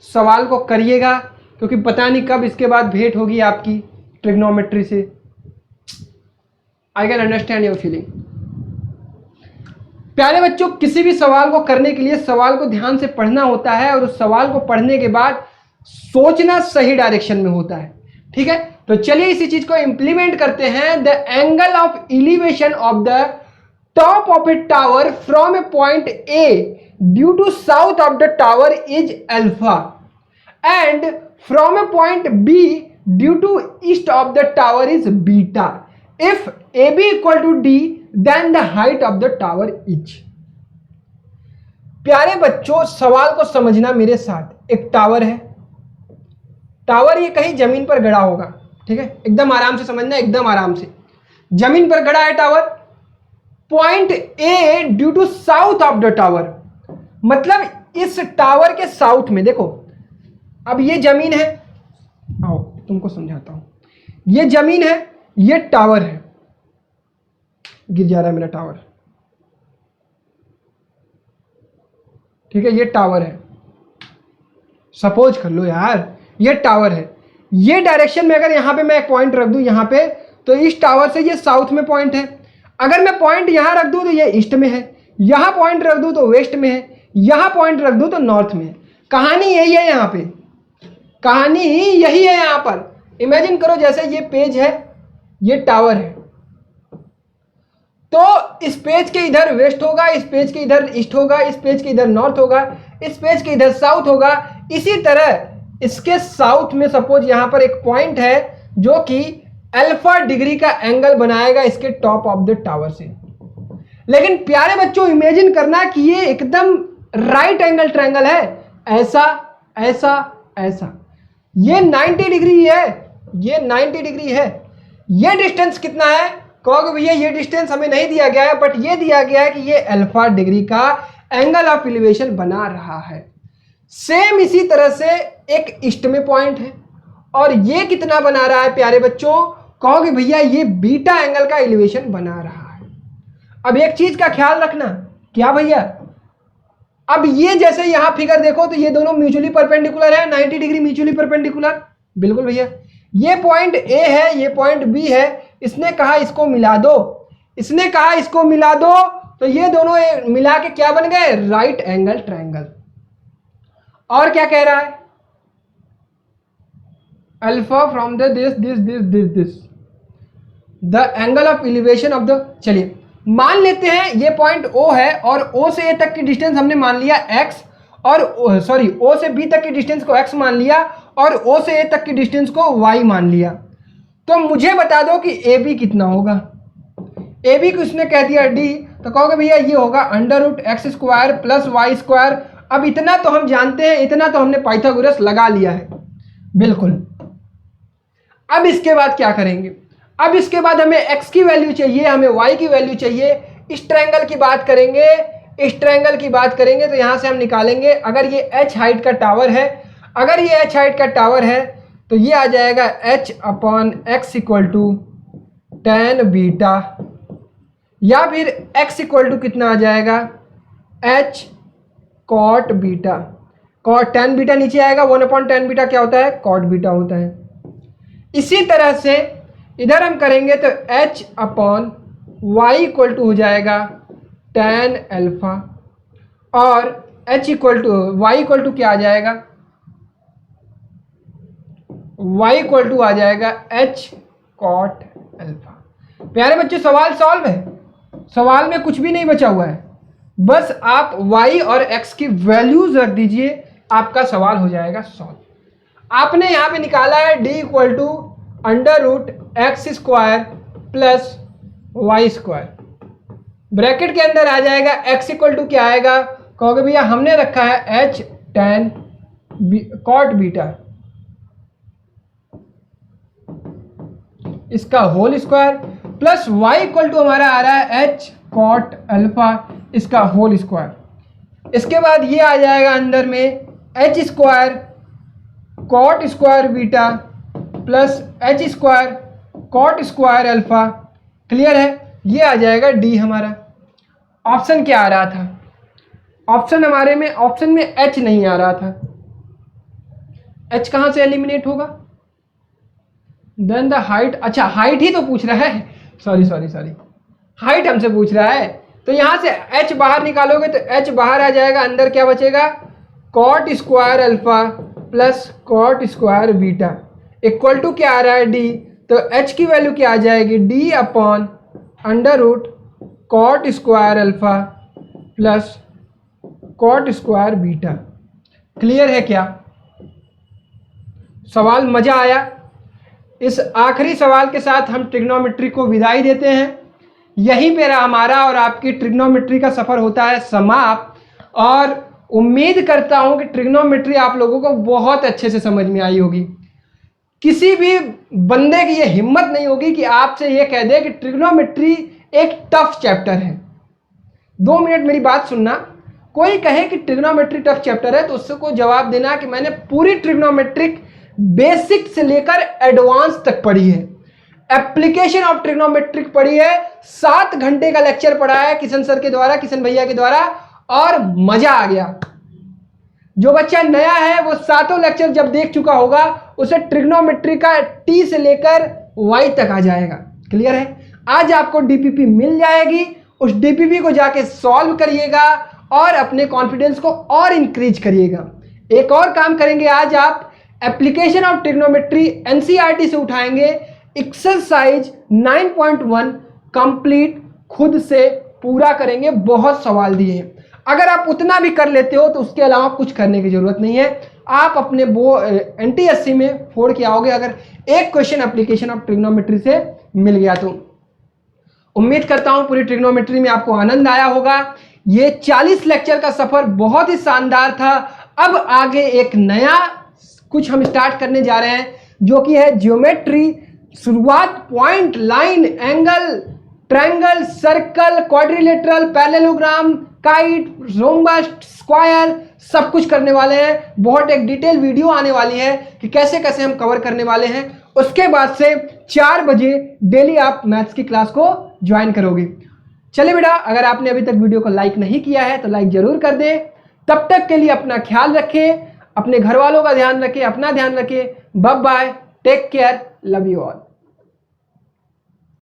सवाल को करिएगा, क्योंकि पता नहीं कब इसके बाद भेंट होगी आपकी ट्रिग्नोमेट्री से। I can understand your feeling. प्यारे बच्चों, किसी भी सवाल को करने के लिए सवाल को ध्यान से पढ़ना होता है, और उस सवाल को पढ़ने के बाद सोचना सही डायरेक्शन में होता है, ठीक है? तो चलिए इसी चीज को इंप्लीमेंट करते हैं। The angle of elevation of the top of a tower from a point A due to south of the tower is alpha, and from a point B due to east of the tower is beta. If A B equal to d then the height of the tower is. प्यारे बच्चों, सवाल को समझना मेरे साथ। एक tower है, tower ये कहीं जमीन पर गड़ा होगा, ठीक है? एकदम आराम से समझना, एकदम आराम से। जमीन पर गड़ा है tower, point A due to south of the tower, मतलब इस टावर के साउथ में, देखो अब ये जमीन है, आओ तुमको समझाता हूं। ये जमीन है, ये टावर है, गिर जा रहा है मेरा टावर, ठीक है? ये टावर है, सपोज कर लो यार, ये टावर है। ये डायरेक्शन में अगर यहां पे मैं एक पॉइंट रख दूं यहां पे, तो इस टावर से ये साउथ में पॉइंट है। अगर मैं पॉइंट यहां रख दूं तो ये ईस्ट में है, यहां पॉइंट रख दूं तो वेस्ट में है, यहां पॉइंट रख दूं तो नॉर्थ में है। कहानी यही है, यहां पे कहानी यही है। यहां पर इमेजिन करो जैसे ये पेज है, ये टावर है, तो इस पेज के इधर वेस्ट होगा, इस पेज के इधर ईस्ट होगा, इस पेज के इधर नॉर्थ होगा, इस पेज के इधर साउथ होगा। इसी तरह इसके साउथ में सपोज यहां पर एक पॉइंट है जो कि अल्फा डिग्री का एंगल बनाएगा इसके टॉप ऑफ द टावर से। लेकिन प्यारे बच्चों, इमेजिन करना कि ये एकदम राइट एंगल ट्रायंगल है, ऐसा ऐसा ऐसा, ये 90 डिग्री है, ये 90 डिग्री है। ये डिस्टेंस कितना है? कहोगे भैया ये डिस्टेंस हमें नहीं दिया गया है, बट ये दिया गया है कि ये अल्फा डिग्री का एंगल ऑफ एलिवेशन बना रहा है। सेम इसी तरह से एक ईस्ट में पॉइंट है, और ये कितना बना रहा है प्यारे बच्चों? कहोगे भैया ये बीटा एंगल का एलिवेशन बना रहा है। अब एक चीज का ख्याल रखना, क्या भैया? अब ये जैसे यहां फिगर देखो तो ये दोनों म्यूचुअली परपेंडिकुलर है, 90 डिग्री म्यूचुअली परपेंडिकुलर, बिल्कुल भैया। ये पॉइंट ए है, ये पॉइंट बी है, इसने कहा इसको मिला दो, इसने कहा इसको मिला दो, तो ये दोनों मिला के क्या बन गए? Right angle triangle. और क्या कह रहा है? Alpha from the this the angle of elevation of the. चलिए मान लेते हैं ये पॉइंट O है, और O से A तक की डिस्टेंस हमने मान लिया x, और O से B तक की डिस्टेंस को x मान लिया, और O से A तक की डिस्टेंस को y मान लिया। तो मुझे बता दो कि AB कितना होगा? AB को इसने कह दिया D, तो कहोगे भैया ये होगा √x² + y² अब इतना तो हम जानते हैं, इतना तो हमने पाइथागोरस लगा लिया है बिल्कुल। अब इसके बाद क्या करेंगे? अब इसके बाद हमें x की वैल्यू चाहिए, हमें y की वैल्यू चाहिए। इस ट्रायंगल की बात करेंगे, इस ट्रायंगल की बात करेंगे तो यहाँ से हम निकालेंगे। अगर ये h हाइट का टावर है, अगर ये h हाइट का टावर है तो ये आ जाएगा h upon x equal to tan beta, या फिर x इक्वल टू कितना आ जाएगा h cot beta. Cot tan beta नीचे आएगा, 1 अपॉन tan बीटा क्या होता है? कॉट बीटा होता है। इसी तरह से इधर हम करेंगे तो h upon y equal to हो जाएगा tan अल्फा, और h equal to y equal to क्या आ जाएगा? y इक्वल टू आ जाएगा h कॉट अल्फा। प्यारे बच्चे सवाल सॉल्व है, सवाल में कुछ भी नहीं बचा हुआ है, बस आप y और x की वैल्यूज रख दीजिए, आपका सवाल हो जाएगा सॉल्व। आपने यहाँ पे निकाला है d equal to under root x square plus y square, bracket के अंदर आ जाएगा x इक्वल टू क्या आएगा? कहोगे भैया हमने रखा है h tan कॉट बीटा, इसका whole square, plus y equal to हमारा आ रहा है h कॉट अल्फा, इसका होल स्क्वायर। इसके बाद ये आ जाएगा अंदर में h square cot square beta plus h square cot square alpha. Clear है? ये आ जाएगा d हमारा। ऑप्शन क्या आ रहा था? ऑप्शन हमारे में, ऑप्शन में h नहीं आ रहा था। h कहाँ से एलिमिनेट होगा? देन द हाइट, अच्छा हाइट ही तो पूछ रहा है, सॉरी हाइट हमसे पूछ रहा है। तो यहाँ से h बाहर निकालोगे तो h बाहर आ जाएगा, अंदर क्या बचेगा? Cot square alpha plus cot square beta equal to क्या आ रहा है? d। तो h की वैल्यू क्या आ जाएगी? d upon under root cot square alpha plus cot square beta. Clear है क्या? सवाल मजा आया? इस आखिरी सवाल के साथ हम ट्रिग्नोमेट्री को विदाई देते हैं। यहीं पे हमारा और आपकी ट्रिग्नोमेट्री का सफ़र होता है समाप्त, और उम्मीद करता हूं कि ट्रिग्नोमेट्री आप लोगों को बहुत अच्छे से समझ में आई होगी। किसी भी बंदे की ये हिम्मत नहीं होगी कि आपसे ये कह दे कि ट्रिग्नोमेट्री एक टफ चैप्टर है। 2 मिनट मेरी बात सुनना। कोई कहे कि ट्रिग्नोमेट्री टफ चैप्टर है तो उसको जवाब देना कि मैंने पूरी ट्रिग्नोमेट्रिक बेसिक से लेकर एडवांस तक पढ़ी है, एप्लीकेशन ऑफ ट्रिग्नोमेट्रिक पढ़ी है, 7 घंटे का लेक्चर पढ़ा है किशन सर के द्वारा, किशन भैया के द्वारा, और मजा आ गया। जो बच्चा नया है वो 7 लेक्चर जब देख चुका होगा उसे ट्रिग्नोमेट्री का टी से लेकर वाई तक आ जाएगा। क्लियर है? आज आपको डीपीपी मिल जाएगी, उस डीपीपी को जाके सॉल्व करिएगा और अपने कॉन्फिडेंस को और इंक्रीज करिएगा। एक और काम करेंगे आज, आप एप्लीकेशन ऑफ ट्रिग्नोमेट्री एनसीईआरटी से उठाएंगे, एक्सरसाइज 9.1 कंप्लीट खुद से पूरा करेंगे। बहुत सवाल दिए हैं, अगर आप उतना भी कर लेते हो तो उसके अलावा कुछ करने की जरूरत नहीं है। आप अपने वो एनटीएससी में फोड़ के आओगे अगर एक क्वेश्चन एप्लीकेशन ऑफ ट्रिग्नोमेट्री से मिल गया तो। उम्मीद करता हूं पूरी ट्रिग्नोमेट्री में आपको आनंद आया होगा। ये 40 लेक्चर का सफर बहुत ही शानदार था। अब आगे एक नया कुछ हम स्टार्ट करने जा रहे हैं जो कि है ज्योमेट्री। शुरुआत point, line, angle, triangle, circle, quadrilateral, parallelogram, kite, rhombus, square सब कुछ करने वाले हैं। बहुत एक डिटेल वीडियो आने वाली है कि कैसे कैसे हम कवर करने वाले हैं। उसके बाद से 4 बजे डेली आप मैथ्स की क्लास को ज्वाइन करोगे। चले बेटा, अगर आपने अभी तक वीडियो को लाइक नहीं किया है तो लाइक जरूर कर दें। तब तक के लिए अपना ख्याल रखें, अपने घर वालों का ध्यान रखें, अपना ध्यान रखें। Bye bye, take care, love you all.